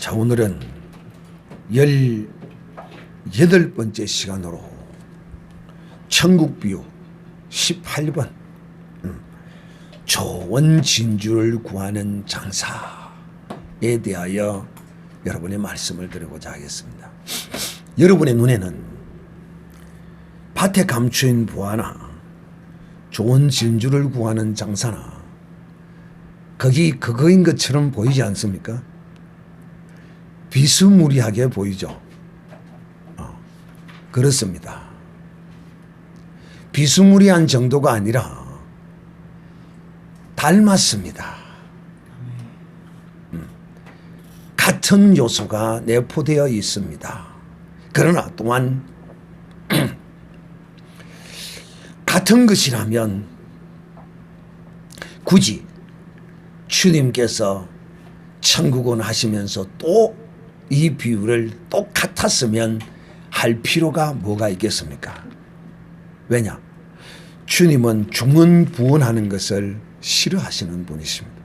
자, 오늘은 18번째 시간으로 천국비유 18번 좋은 진주를 구하는 장사에 대하여 여러분의 말씀을 드리고자 하겠습니다. 여러분의 눈에는 밭에 감추인 보화나 좋은 진주를 구하는 장사나 거기 그거인 것처럼 보이지 않습니까? 비스무리하게 보이죠. 그렇습니다. 비스무리한 정도가 아니라 닮았습니다. 같은 요소가 내포되어 있습니다. 그러나 또한 같은 것이라면 굳이 주님께서 천국원 하시면서 또 이 비유를 똑같았으면 할 필요가 뭐가 있겠습니까? 왜냐? 주님은 중언부언하는 것을 싫어하시는 분이십니다.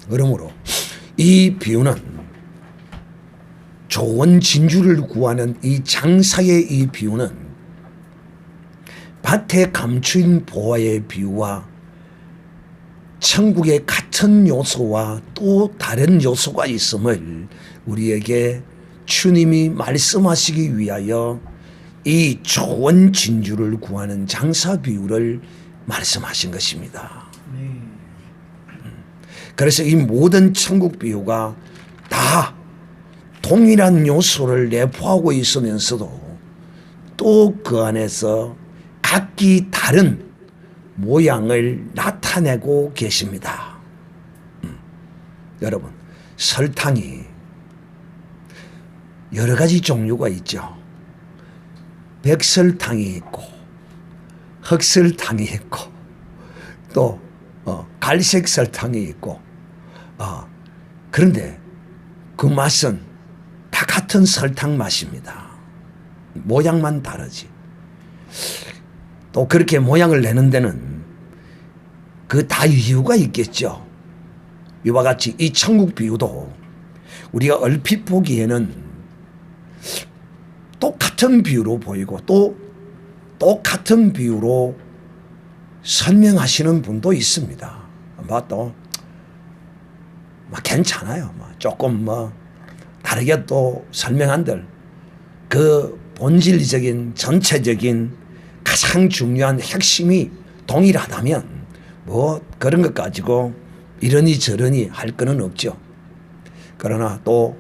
그러므로 이 비유는 좋은 진주를 구하는 이 장사의 이 비유는 밭에 감추인 보화의 비유와 천국의 같은 요소와 또 다른 요소가 있음을 우리에게 주님이 말씀하시기 위하여 이 좋은 진주를 구하는 장사 비유를 말씀하신 것입니다. 그래서 이 모든 천국 비유가 다 동일한 요소를 내포하고 있으면서도 또 그 안에서 각기 다른 모양을 나타내고 계십니다. 여러분, 설탕이 여러 가지 종류가 있죠. 백설탕이 있고 흑설탕이 있고 또 갈색 설탕이 있고 그런데 그 맛은 다 같은 설탕 맛입니다. 모양만 다르지. 또 그렇게 모양을 내는 데는 그 다 이유가 있겠죠. 이와 같이 이 천국 비유도 우리가 얼핏 보기에는 똑같은 비유로 보이고 또 똑같은 비유로 설명하시는 분도 있습니다. 또 괜찮아요. 조금 다르게 또 설명한들 그 본질적인 전체적인 가장 중요한 핵심이 동일하다면 그런 것 가지고 이러니 저러니 할 거는 없죠. 그러나 또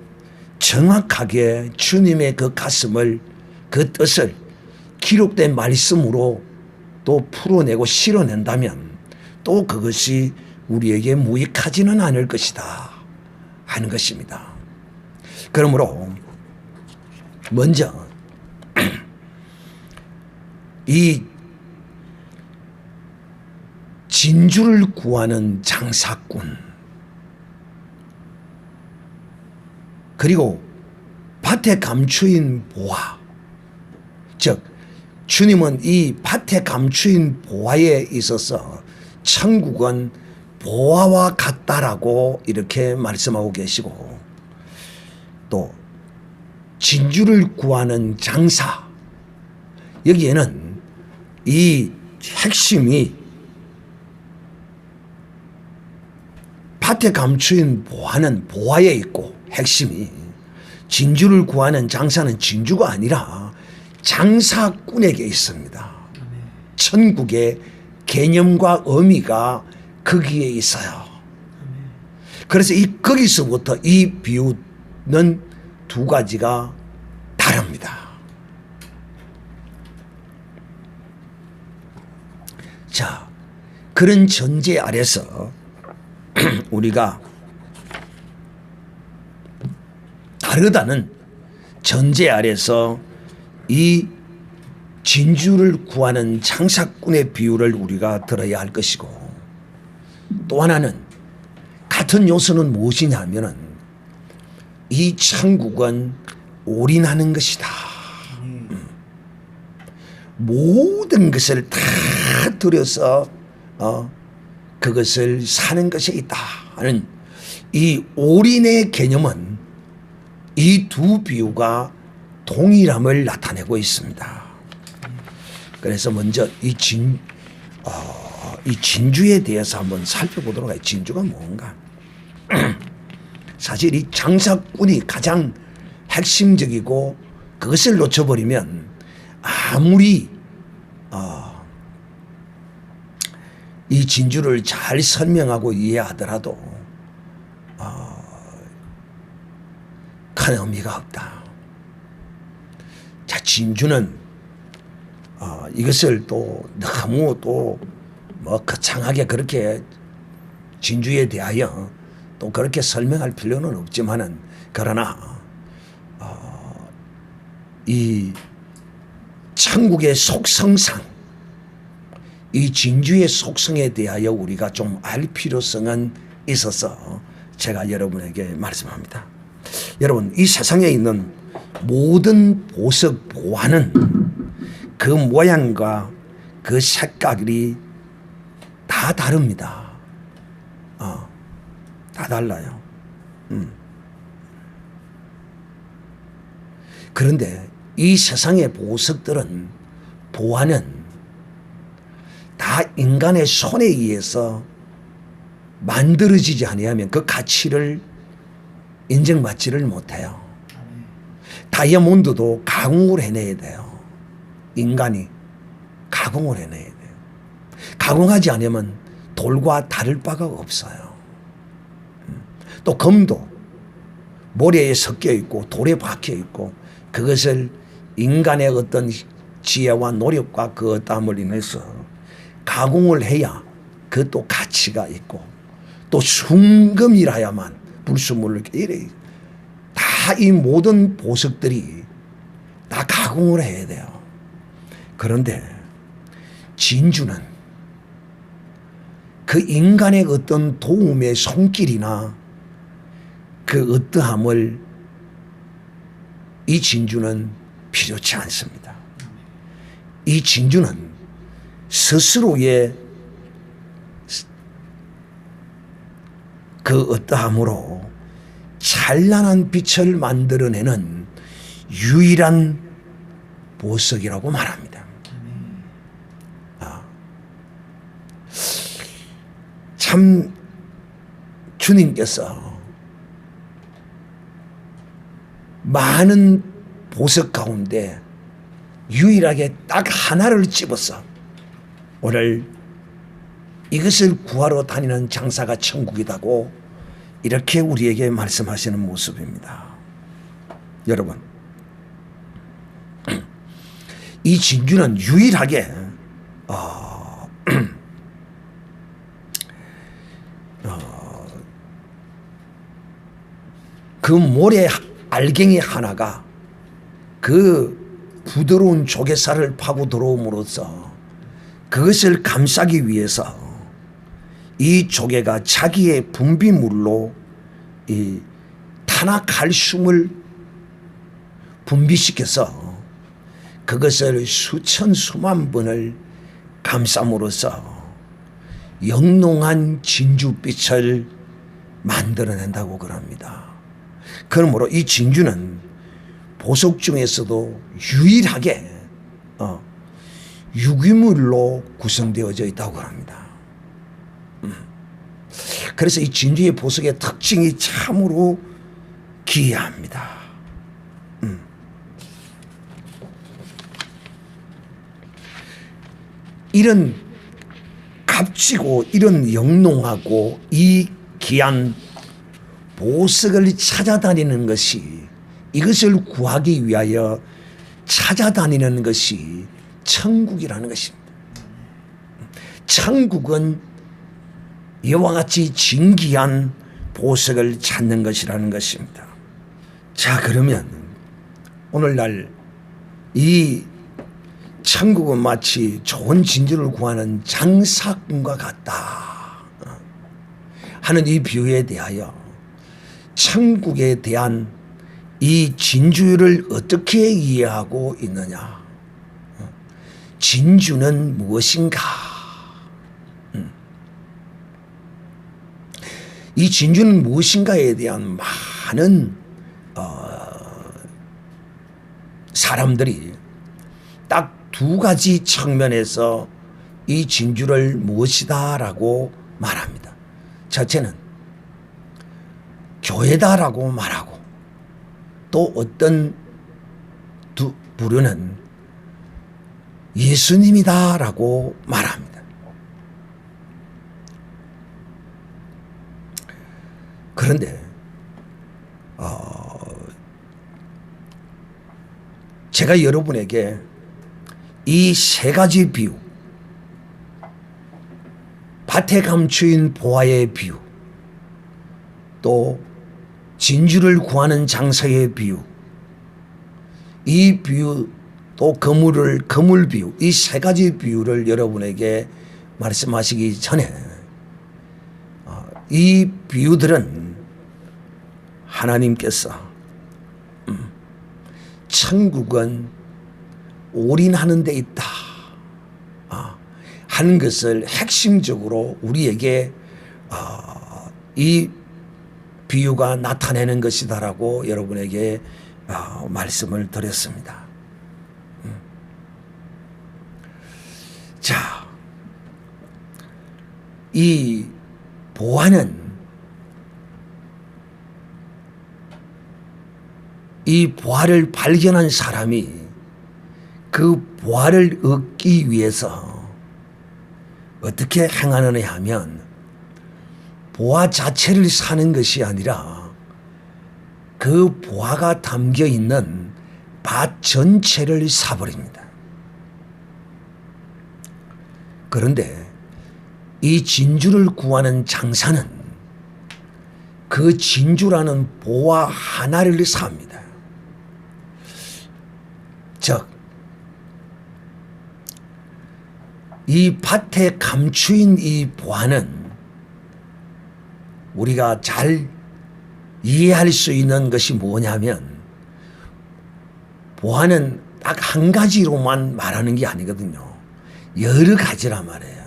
정확하게 주님의 그 가슴을 그 뜻을 기록된 말씀으로 또 풀어내고 실어낸다면 또 그것이 우리에게 무익하지는 않을 것이다 하는 것입니다. 그러므로 먼저 이 진주를 구하는 장사꾼 그리고 밭에 감추인 보화, 즉 주님은 이 밭에 감추인 보화에 있어서 천국은 보화와 같다라고 이렇게 말씀하고 계시고 또 진주를 구하는 장사, 여기에는 이 핵심이 밭에 감추인 보화는 보화에 있고 핵심이 진주를 구하는 장사는 진주가 아니라 장사꾼에게 있습니다. 천국의 개념과 의미가 거기에 있어요. 그래서 거기서부터 이 비유는 두 가지가 다릅니다. 자, 그런 전제 아래서 우리가 다르다는 전제 아래서 이 진주를 구하는 장사꾼의 비유를 우리가 들어야 할 것이고 또 하나는 같은 요소는 무엇이냐 하면은 이 천국은 올인하는 것이다. 모든 것을 다 들여서 그것을 사는 것이 있다 하는 이 올인의 개념은 이 두 비유가 동일함을 나타내고 있습니다. 그래서 먼저 이 진주에 대해서 한번 살펴보도록 해요. 진주가 뭔가. 사실 이 장사꾼이 가장 핵심적이고 그것을 놓쳐버리면 아무리 이 진주를 잘 설명하고 이해하더라도 큰 의미가 없다. 자, 진주는 이것을 또 너무 또 뭐 거창하게 그렇게 진주에 대하여 또 그렇게 설명할 필요는 없지만은 그러나 이 천국의 속성상 이 진주의 속성에 대하여 우리가 좀 알 필요성은 있어서 제가 여러분에게 말씀합니다. 여러분, 이 세상에 있는 모든 보석 보화는 그 모양과 그 색깔이 다 다릅니다. 다 달라요. 그런데 이 세상의 보석들은 보화는 다 인간의 손에 의해서 만들어지지 아니하면 그 가치를 인정받지를 못해요. 다이아몬드도 가공을 해내야 돼요. 인간이 가공을 해내야 돼요. 가공하지 않으면 돌과 다를 바가 없어요. 또 금도 모래에 섞여 있고 돌에 박혀 있고 그것을 인간의 어떤 지혜와 노력과 그 땀을 인해서 가공을 해야 그것도 가치가 있고 또 순금이라야만 불순물을 이래 다 이 모든 보석들이 다 가공을 해야 돼요. 그런데 진주는 그 인간의 어떤 도움의 손길이나 그 어떠함을 이 진주는 필요치 않습니다. 이 진주는 스스로의 그 어떠함으로 찬란한 빛을 만들어내는 유일한 보석이라고 말합니다. 참 주님께서 많은 보석 가운데 유일하게 딱 하나를 집어서 오늘 이것을 구하러 다니는 장사가 천국이라고 이렇게 우리에게 말씀하시는 모습입니다. 여러분, 이 진주는 유일하게 그 모래 알갱이 하나가 그 부드러운 조개살을 파고 들어옴으로써 그것을 감싸기 위해서 이 조개가 자기의 분비물로 이 탄화칼슘을 분비시켜서 그것을 수천 수만 번을 감싸므로써 영롱한 진주빛을 만들어낸다고 그럽니다. 그러므로 이 진주는 보석 중에서도 유일하게 유기물로 구성되어져 있다고 합니다. 그래서 이 진주의 보석의 특징이 참으로 기이합니다. 이런 값지고 이런 영롱하고 이 귀한 보석을 찾아다니는 것이 이것을 구하기 위하여 찾아다니는 것이 천국이라는 것입니다. 천국은 이와 같이 진귀한 보석을 찾는 것이라는 것입니다. 자, 그러면 오늘날 이 천국은 마치 좋은 진주를 구하는 장사꾼과 같다 하는 이 비유에 대하여 천국에 대한 이 진주를 어떻게 이해하고 있느냐? 진주는 무엇인가? 이 진주는 무엇인가에 대한 많은 사람들이 딱 두 가지 측면에서 이 진주를 무엇이다라고 말합니다. 첫째는 교회다라고 말하고, 또 어떤 부류는 예수님이다라고 말합니다. 그런데 제가 여러분에게 이 세 가지 비유, 밭에 감추인 보화의 비유, 또 진주를 구하는 장사의 비유, 이 비유, 또 거물 비유, 이 세 가지 비유를 여러분에게 말씀하시기 전에 이 비유들은 하나님께서 천국은 올인하는 데 있다 하는 것을 핵심적으로 우리에게 이 비유가 나타내는 것이다라고 여러분에게 말씀을 드렸습니다. 자, 이 보화는 이 보화를 발견한 사람이 그 보화를 얻기 위해서 어떻게 행하느냐 하면, 보화 자체를 사는 것이 아니라 그 보화가 담겨 있는 밭 전체를 사버립니다. 그런데 이 진주를 구하는 장사는 그 진주라는 보화 하나를 삽니다. 즉, 이 밭에 감추인 이 보화는 우리가 잘 이해할 수 있는 것이 뭐냐면, 보화는 딱 한 가지로만 말하는 게 아니거든요. 여러 가지란 말이에요.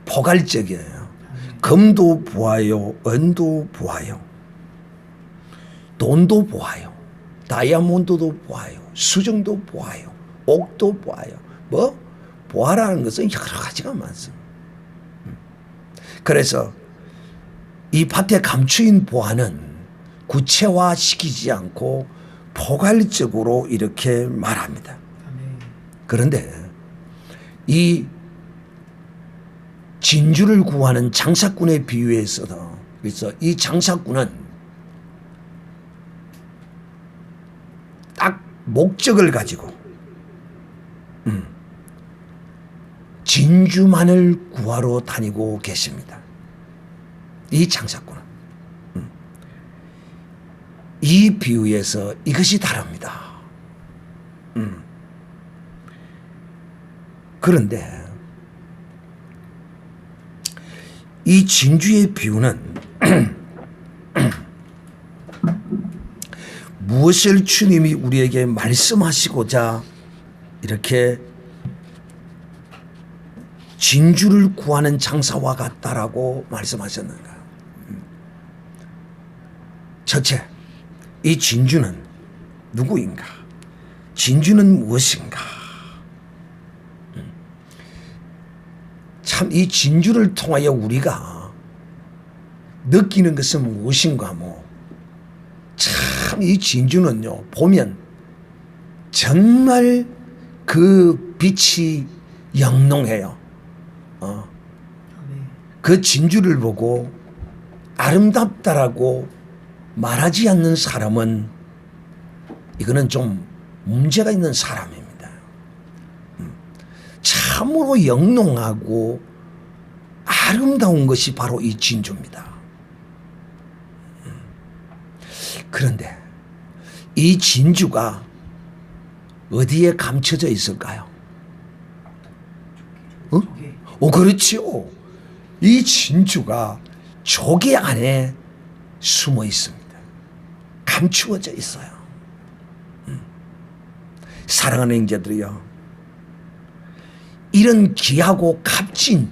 포괄적이에요. 금도 보아요, 은도 보아요, 돈도 보아요, 다이아몬드도 보아요, 수정도 보아요, 옥도 보아요. 보아라는 것은 여러 가지가 많습니다. 그래서 이 밭에 감추인 보아는 구체화시키지 않고 포괄적으로 이렇게 말합니다. 그런데 이 진주를 구하는 장사꾼의 비유에서도, 그래서 이 장사꾼은 딱 목적을 가지고 진주만을 구하러 다니고 계십니다. 이 장사꾼은. 이 비유에서 이것이 다릅니다. 그런데 이 진주의 비유는 무엇을 주님이 우리에게 말씀하시고자 이렇게 진주를 구하는 장사와 같다라고 말씀하셨는가? 첫째, 이 진주는 누구인가? 진주는 무엇인가? 참, 이 진주를 통하여 우리가 느끼는 것은 무엇인가? 참, 이 진주는요, 보면 정말 그 빛이 영롱해요. 그 진주를 보고 아름답다라고 말하지 않는 사람은 이거는 좀 문제가 있는 사람입니다. 참으로 영롱하고 아름다운 것이 바로 이 진주입니다. 그런데 이 진주가 어디에 감춰져 있을까요? 그렇지요. 이 진주가 조개 안에 숨어 있습니다. 감추어져 있어요. 사랑하는 형제들이요, 이런 귀하고 값진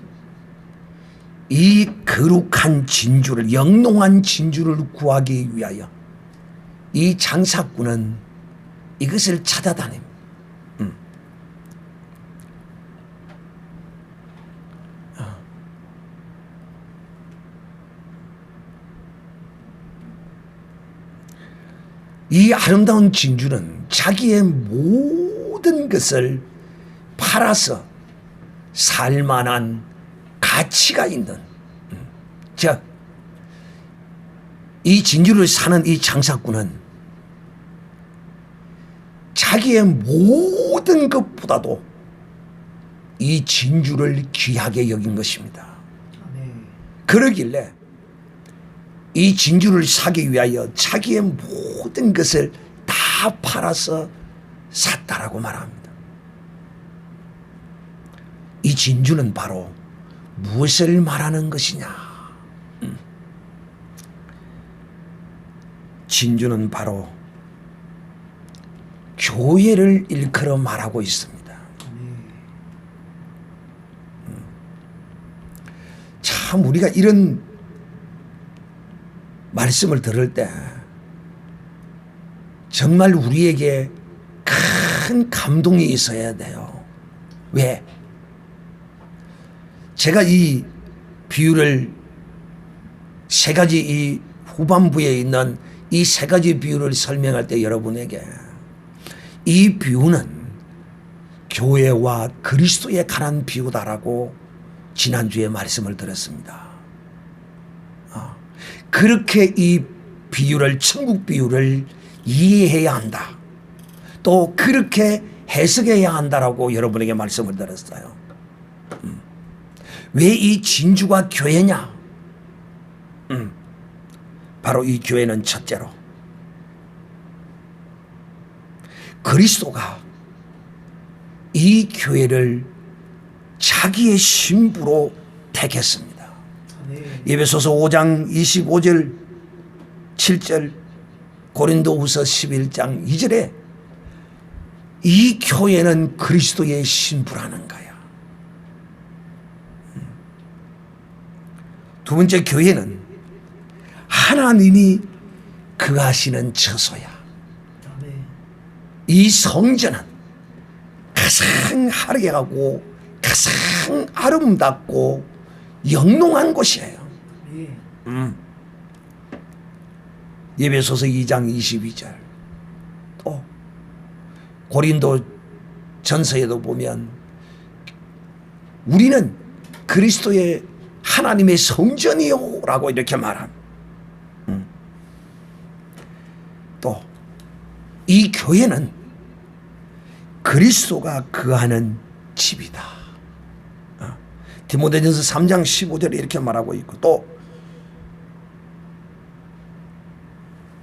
이 거룩한 진주를, 영롱한 진주를 구하기 위하여 이 장사꾼은 이것을 찾아다닙니다. 이 아름다운 진주는 자기의 모든 것을 팔아서 살만한 가치가 있는, 즉, 이 진주를 사는 이 장사꾼은 자기의 모든 것보다도 이 진주를 귀하게 여긴 것입니다. 그러길래 이 진주를 사기 위하여 자기의 모든 것을 다 팔아서 샀다라고 말합니다. 이 진주는 바로 무엇을 말하는 것이냐? 진주는 바로 교회를 일컬어 말하고 있습니다. 참 우리가 이런 말씀을 들을 때 정말 우리에게 큰 감동이 있어야 돼요. 왜? 제가 이 비유를 세 가지, 이 후반부에 있는 이 세 가지 비유를 설명할 때 여러분에게 이 비유는 교회와 그리스도에 관한 비유다라고 지난주에 말씀을 드렸습니다. 그렇게 이 비유를, 천국 비유를 이해해야 한다. 또 그렇게 해석해야 한다라고 여러분에게 말씀을 드렸어요. 왜 이 진주가 교회냐? 바로 이 교회는 첫째로 그리스도가 이 교회를 자기의 신부로 택했습니다. 에베소서 5장 25절 7절, 고린도후서 11장 2절에 이 교회는 그리스도의 신부라는 거야. 두 번째, 교회는 하나님이 거하시는 처소야. 이 성전은 가장 화려하고 가장 아름답고 영롱한 곳이에요. 에베소서 2장 22절, 또 고린도 전서에도 보면 우리는 그리스도의 하나님의 성전이요 라고 이렇게 말합니다. 또 이 교회는 그리스도가 거하는 집이다. 디모데전서 3장 15절에 이렇게 말하고 있고, 또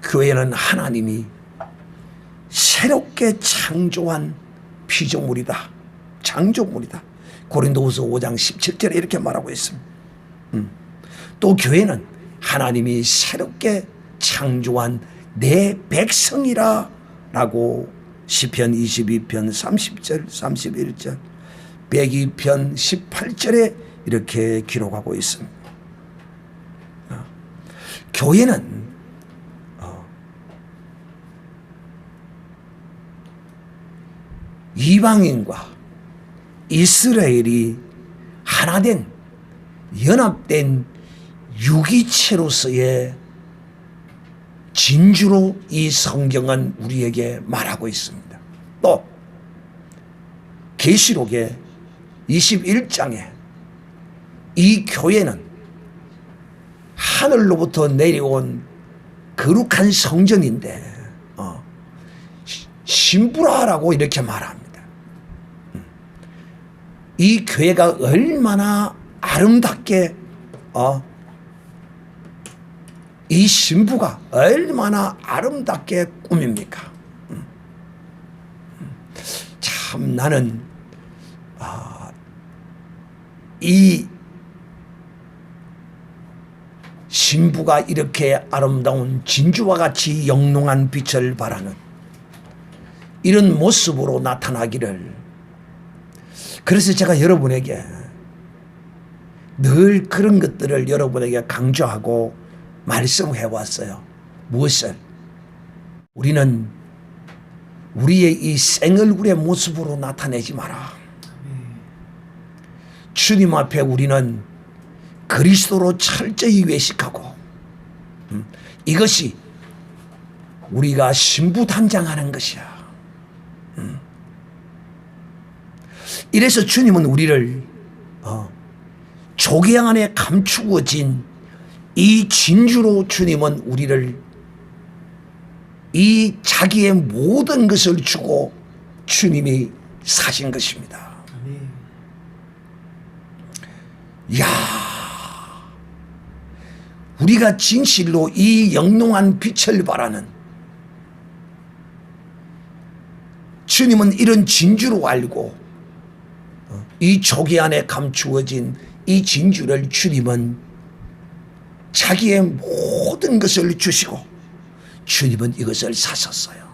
교회는 하나님이 새롭게 창조한 피조물이다. 창조물이다. 고린도후서 5장 17절에 이렇게 말하고 있습니다. 또 교회는 하나님이 새롭게 창조한 내 백성이라 라고 시편 22편 30절 31절 102편 18절에 이렇게 기록하고 있습니다. 교회는 이방인과 이스라엘이 하나된 연합된 유기체로서의 진주로 이 성경은 우리에게 말하고 있습니다. 또 계시록의 21장에 이 교회는 하늘로부터 내려온 거룩한 성전인데 신부라라고 이렇게 말합니다. 이 교회가 얼마나 아름답게 이 신부가 얼마나 아름답게 꾸밉니까? 참 나는 이 신부가 이렇게 아름다운 진주와 같이 영롱한 빛을 발하는 이런 모습으로 나타나기를, 그래서 제가 여러분에게 늘 그런 것들을 여러분에게 강조하고 말씀해 왔어요. 무엇을? 우리는 우리의 이 생얼굴의 모습으로 나타내지 마라. 주님 앞에 우리는 그리스도로 철저히 외식하고, 이것이 우리가 신부단장하는 것이야. 이래서 주님은 우리를 조개양 안에 감추어진 이 진주로 주님은 우리를 이 자기의 모든 것을 주고 주님이 사신 것입니다. 이야, 우리가 진실로 이 영롱한 빛을 바라는 주님은 이런 진주로 알고 이 조개 안에 감추어진 이 진주를 주님은 자기의 모든 것을 주시고 주님은 이것을 사셨어요.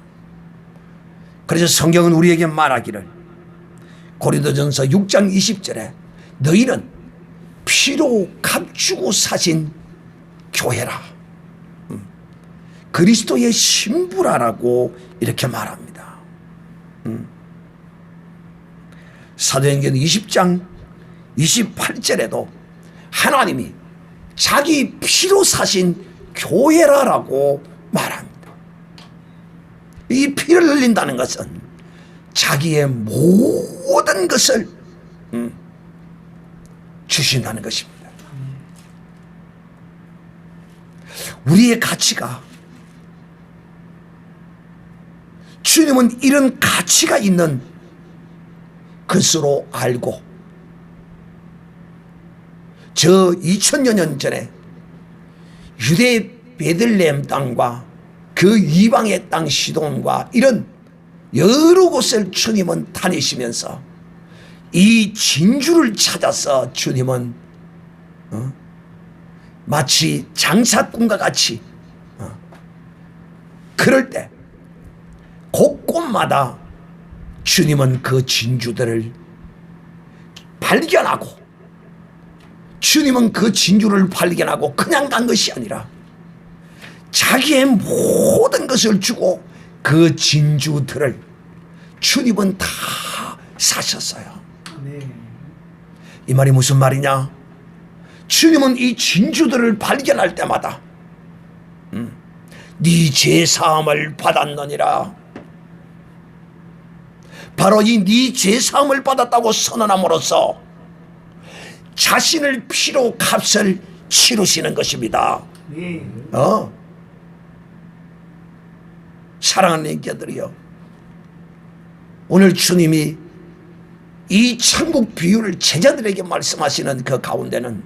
그래서 성경은 우리에게 말하기를 고린도전서 6장 20절에 너희는 피로 값주고 사신 교회라, 그리스도의 신부라라고 이렇게 말합니다. 사도행전 20장 28절에도 하나님이 자기 피로 사신 교회라라고 말합니다. 이 피를 흘린다는 것은 자기의 모든 것을 주신다는 것입니다. 우리의 가치가, 주님은 이런 가치가 있는 것으로 알고 저 2000여 년 전에 유대 베들레헴 땅과 그 이방의 땅 시돈과 이런 여러 곳을 주님은 다니시면서 이 진주를 찾아서 주님은 마치 장사꾼과 같이 그럴 때 곳곳마다 주님은 그 진주들을 발견하고, 주님은 그 진주를 발견하고 그냥 간 것이 아니라 자기의 모든 것을 주고 그 진주들을 주님은 다 사셨어요. 이 말이 무슨 말이냐? 주님은 이 진주들을 발견할 때마다 네 죄사함을 받았느니라, 바로 이 네 죄사함을 받았다고 선언함으로써 자신을 피로 값을 치르시는 것입니다. 사랑하는 형제들이여, 오늘 주님이 이 천국 비유를 제자들에게 말씀하시는 그 가운데는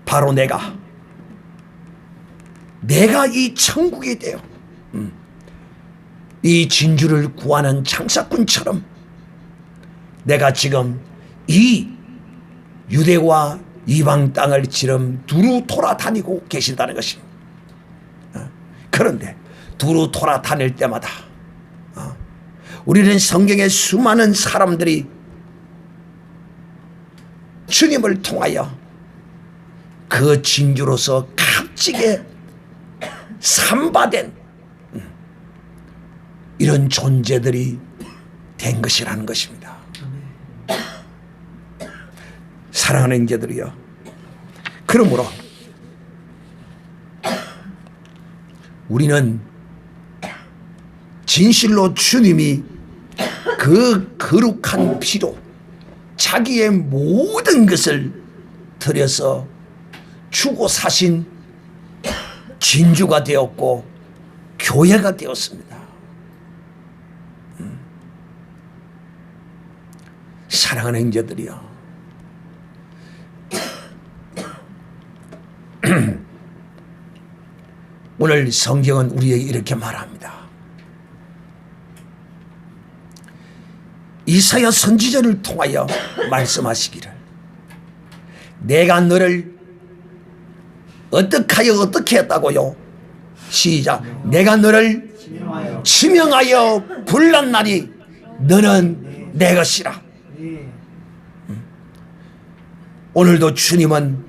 바로 내가 이 천국이 되어 이 진주를 구하는 장사꾼처럼 내가 지금 이 유대와 이방 땅을 지금 두루 돌아다니고 계신다는 것입니다. 그런데 두루 돌아다닐 때마다 우리는 성경의 수많은 사람들이 주님을 통하여 그 진주로서 값지게 삼바된 이런 존재들이 된 것이라는 것입니다. 사랑하는 형제들이여, 그러므로 우리는 진실로 주님이 그 거룩한 피로 자기의 모든 것을 들여서 주고 사신 진주가 되었고 교회가 되었습니다. 사랑하는 형제들이여, 오늘 성경은 우리에게 이렇게 말합니다. 이사야 선지자를 통하여 말씀하시기를 내가 너를 어떻게 했다고요? 시작. 내가 너를 치명하여 불난 날이 너는 내 것이라. 오늘도 주님은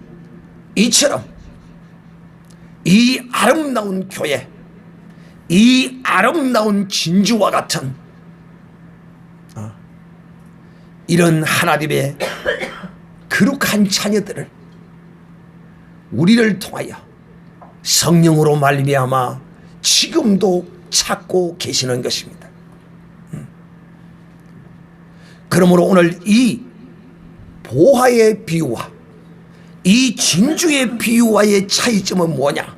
이처럼 이 아름다운 교회, 이 아름다운 진주와 같은 이런 하나님의 거룩한 자녀들을 우리를 통하여 성령으로 말미암아 지금도 찾고 계시는 것입니다. 그러므로 오늘 이 보화의 비유와 이 진주의 비유와의 차이점은 뭐냐?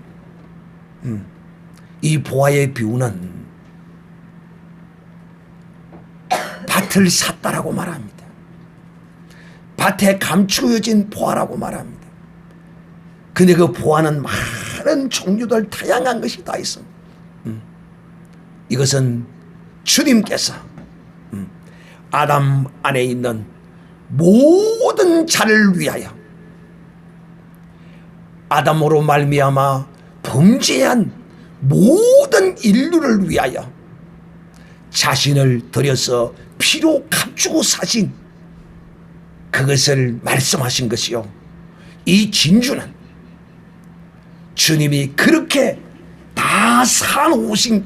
이 보화의 비유는 밭을 샀다라고 말합니다. 밭에 감추어진 보화라고 말합니다. 근데 그 보화는 많은 종류들 다양한 것이 다 있습니다. 이것은 주님께서 아담 안에 있는 모든 자를 위하여 아담으로 말미암아 범죄한 모든 인류를 위하여 자신을 들여서 피로 값주고 사신 그것을 말씀하신 것이요. 이 진주는 주님이 그렇게 다 사놓으신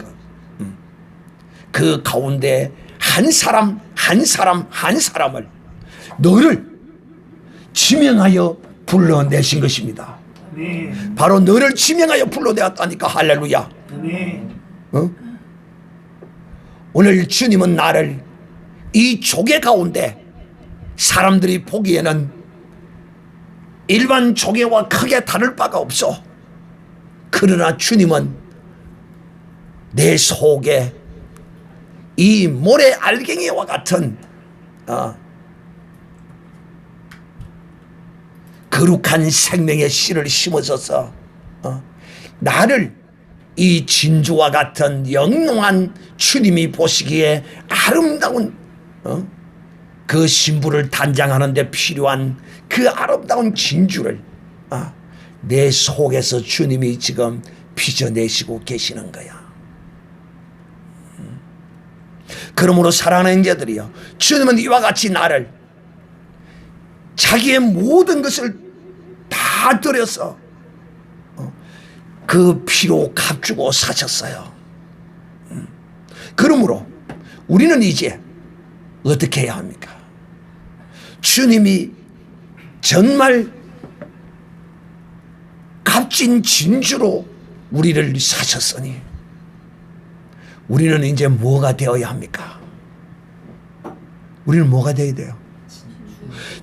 그 가운데 한 사람 한 사람 한 사람을 너를 지명하여 불러내신 것입니다. 바로 너를 지명하여 불러내었다니까. 할렐루야. 오늘 주님은 나를 이 조개 가운데 사람들이 보기에는 일반 조개와 크게 다를 바가 없어. 그러나 주님은 내 속에 이 모래 알갱이와 같은 거룩한 생명의 씨를 심어줘서 나를 이 진주와 같은 영롱한 주님이 보시기에 아름다운 그 신부를 단장하는 데 필요한 그 아름다운 진주를 내 속에서 주님이 지금 빚어내시고 계시는 거야. 그러므로 사랑하는 형제들이여, 주님은 이와 같이 나를 자기의 모든 것을 다 들여서 그 피로 값주고 사셨어요. 그러므로 우리는 이제 어떻게 해야 합니까? 주님이 정말 값진 진주로 우리를 사셨으니 우리는 이제 뭐가 되어야 합니까? 우리는 뭐가 되어야 돼요?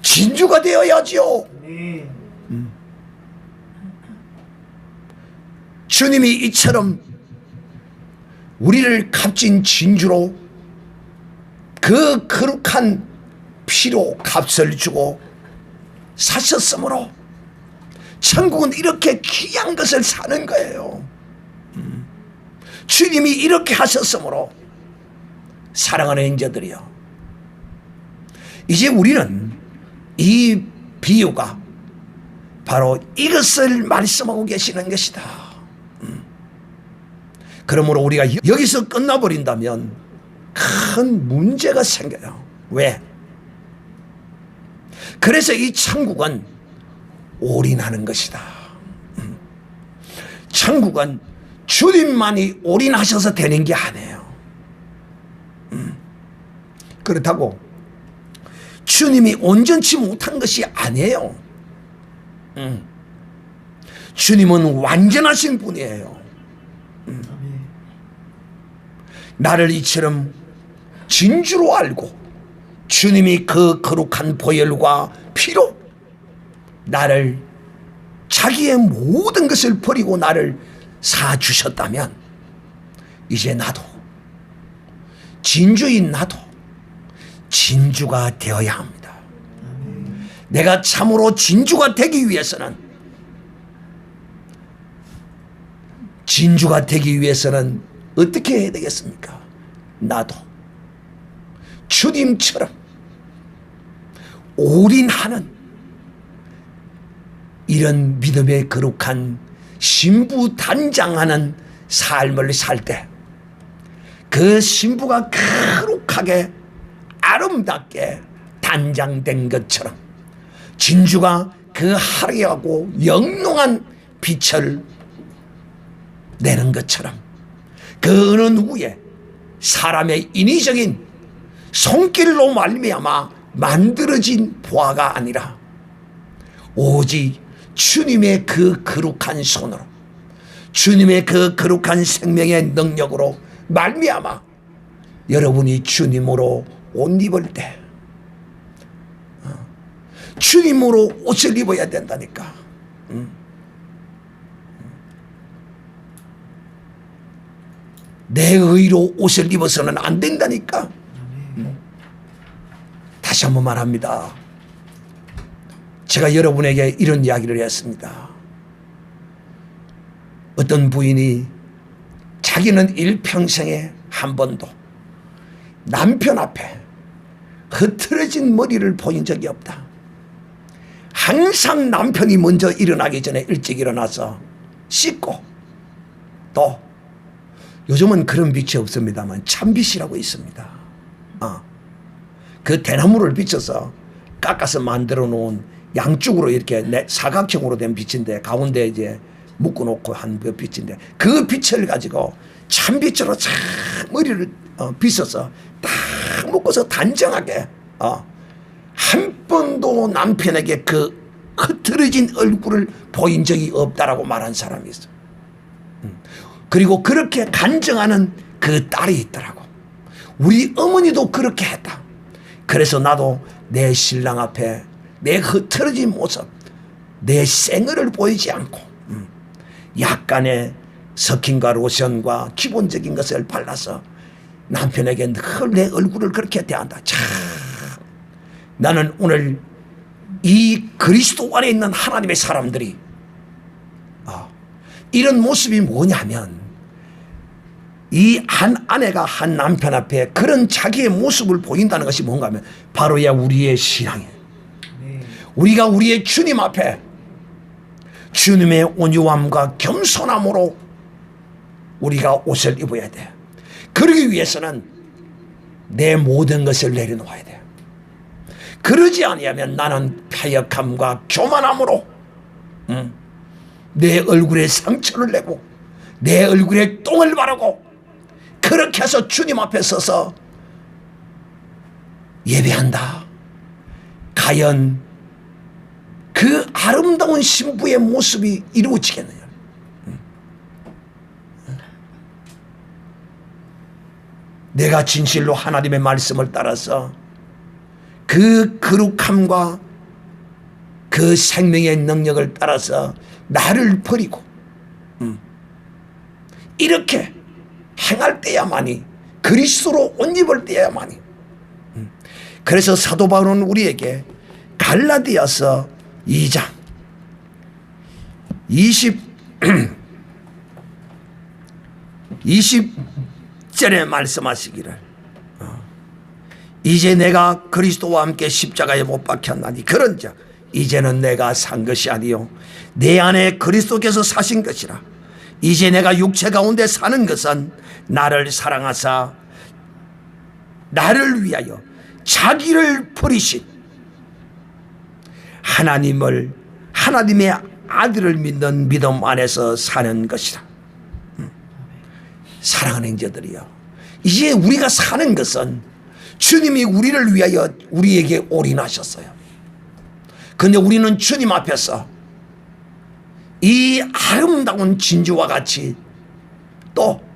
진주가 되어야죠. 주님이 이처럼 우리를 값진 진주로 그 거룩한 피로 값을 주고 사셨으므로 천국은 이렇게 귀한 것을 사는 거예요. 주님이 이렇게 하셨으므로 사랑하는 형제들이요, 이제 우리는 이 비유가 바로 이것을 말씀하고 계시는 것이다. 그러므로 우리가 여기서 끝나버린다면 큰 문제가 생겨요. 왜? 그래서 이 천국은 올인하는 것이다. 천국은 주님만이 올인하셔서 되는 게 아니에요. 그렇다고 주님이 온전치 못한 것이 아니에요. 주님은 완전하신 분이에요. 나를 이처럼 진주로 알고 주님이 그 거룩한 보혈과 피로 나를 자기의 모든 것을 버리고 나를 사주셨다면 이제 나도, 진주인 나도 진주가 되어야 합니다. 내가 참으로 진주가 되기 위해서는, 진주가 되기 위해서는 어떻게 해야 되겠습니까? 나도 주님처럼 올인하는 이런 믿음의 거룩한 신부 단장하는 삶을 살 때 그 신부가 거룩하게 아름답게 단장된 것처럼 진주가 그 화려하고 영롱한 빛을 내는 것처럼 그 어느 누구의 사람의 인위적인 손길로 말미암아 만들어진 보화가 아니라 오직 주님의 그 거룩한 손으로 주님의 그 거룩한 생명의 능력으로 말미암아 여러분이 주님으로 옷 입을 때 주님으로 옷을 입어야 된다니까. 내 의로 옷을 입어서는 안 된다니까. 다시 한번 말합니다. 제가 여러분에게 이런 이야기를 했습니다. 어떤 부인이 자기는 일평생에 한 번도 남편 앞에 흐트러진 머리를 보인 적이 없다. 항상 남편이 먼저 일어나기 전에 일찍 일어나서 씻고, 또 요즘은 그런 빛이 없습니다만 참빛이라고 있습니다. 그 대나무를 비춰서 깎아서 만들어 놓은 양쪽으로 이렇게 사각형으로 된 빛인데 가운데 이제 묶어놓고 한 그 빛인데 그 빛을 가지고 참빛으로 쫙 머리를 빗어서 딱 묶어서 단정하게 한 번도 남편에게 그 흐트러진 얼굴을 보인 적이 없다라고 말한 사람이 있어. 그리고 그렇게 간증하는 그 딸이 있더라고. 우리 어머니도 그렇게 했다. 그래서 나도 내 신랑 앞에 내 흐트러진 모습, 내 생얼을 보이지 않고 약간의 스킨과 로션과 기본적인 것을 발라서 남편에게 늘 내 얼굴을 그렇게 대한다. 참, 나는 오늘 이 그리스도 안에 있는 하나님의 사람들이 이런 모습이 뭐냐면 이 한 아내가 한 남편 앞에 그런 자기의 모습을 보인다는 것이 뭔가 하면 바로야 우리의 신앙이에요. 우리가 우리의 주님 앞에 주님의 온유함과 겸손함으로 우리가 옷을 입어야 돼. 그러기 위해서는 내 모든 것을 내려놓아야 돼. 그러지 아니하면 나는 패역함과 교만함으로 내 얼굴에 상처를 내고 내 얼굴에 똥을 바르고 그렇게 해서 주님 앞에 서서 예배한다. 과연 그 아름다운 신부의 모습이 이루어지겠느냐. 내가 진실로 하나님의 말씀을 따라서 그 거룩함과 그 생명의 능력을 따라서 나를 버리고 이렇게 행할 때야만이 그리스도로 옷 입을 때야만이. 그래서 사도 바울은 우리에게 갈라디아서 2장 20절에 말씀하시기를 이제 내가 그리스도와 함께 십자가에 못 박혔나니 그런즉 이제는 내가 산 것이 아니요 내 안에 그리스도께서 사신 것이라. 이제 내가 육체 가운데 사는 것은 나를 사랑하사 나를 위하여 자기를 버리신 하나님의 아들을 믿는 믿음 안에서 사는 것이라. 사랑하는 형제들이여, 이제 우리가 사는 것은 주님이 우리를 위하여 우리에게 올인하셨어요. 그런데 우리는 주님 앞에서 이 아름다운 진주와 같이 또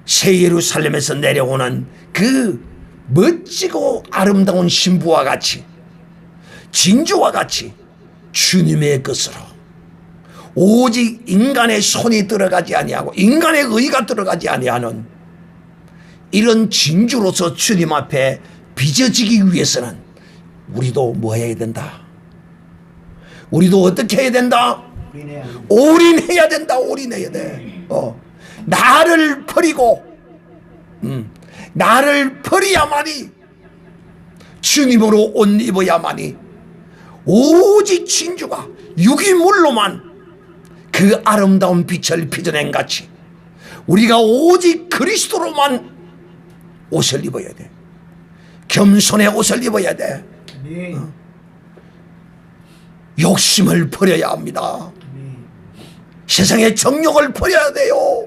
새 예루살렘에서 내려오는 그 멋지고 아름다운 신부와 같이 진주와 같이 주님의 것으로 오직 인간의 손이 들어가지 아니하고 인간의 의가 들어가지 아니하는 이런 진주로서 주님 앞에 빚어지기 위해서는 우리도 뭐 해야 된다? 우리도 어떻게 해야 된다? 올인해야 된다. 올인해야 돼. 나를 버리고 나를 버려야만이 주님으로 옷 입어야만이 오직 진주가 유기물로만 그 아름다운 빛을 빚어낸 같이 우리가 오직 그리스도로만 옷을 입어야 돼. 겸손의 옷을 입어야 돼. 욕심을 버려야 합니다. 세상의 정욕을 버려야 돼요.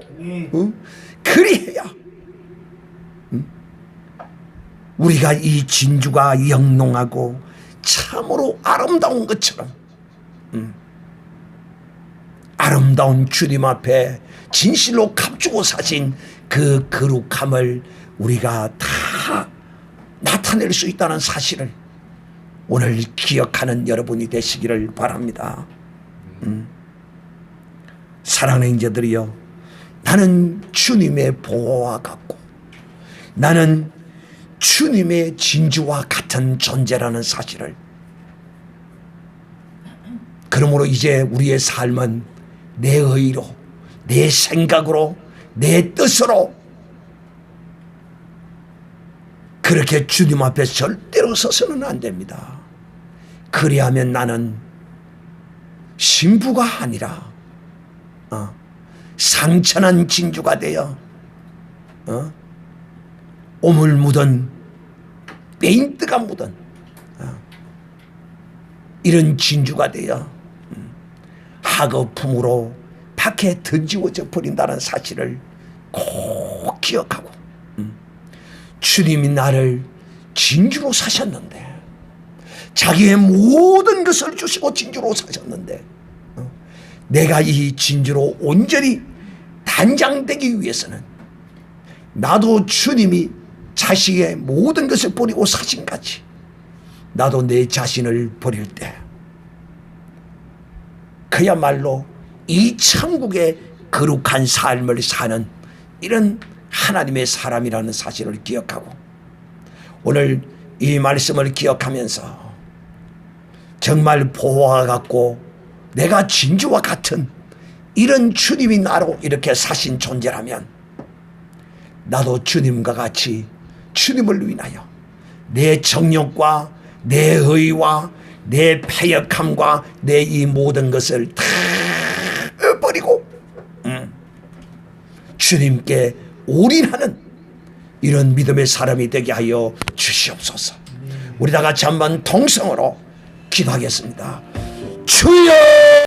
그리해야 우리가 이 진주가 영롱하고 참으로 아름다운 것처럼 아름다운 주님 앞에 진실로 값주고 사신 그 거룩함을 우리가 다 나타낼 수 있다는 사실을 오늘 기억하는 여러분이 되시기를 바랍니다. 사랑하는 형제들이여, 나는 주님의 보호와 같고 나는 주님의 진주와 같은 존재라는 사실을, 그러므로 이제 우리의 삶은 내 의로, 내 생각으로, 내 뜻으로 그렇게 주님 앞에 절대로 서서는 안 됩니다. 그리하면 나는 신부가 아니라 상처난 진주가 되어 오물 묻은 페인트가 묻은 이런 진주가 되어 하거품으로 밖에 던지워져 버린다는 사실을 꼭 기억하고, 주님이 나를 진주로 사셨는데, 자기의 모든 것을 주시고 진주로 사셨는데, 내가 이 진주로 온전히 단장되기 위해서는 나도 주님이 자식의 모든 것을 버리고 사신 같이 나도 내 자신을 버릴 때 그야말로 이 천국의 거룩한 삶을 사는 이런 하나님의 사람이라는 사실을 기억하고, 오늘 이 말씀을 기억하면서 정말 보호와 같고 내가 진주와 같은 이런 주님이 나로 이렇게 사신 존재라면 나도 주님과 같이 주님을 위하여 내 정욕과 내 의와 내 패역함과 내 이 모든 것을 다 버리고 주님께 올인하는 이런 믿음의 사람이 되게 하여 주시옵소서. 우리 다 같이 한번 통성으로 기도하겠습니다. 주여!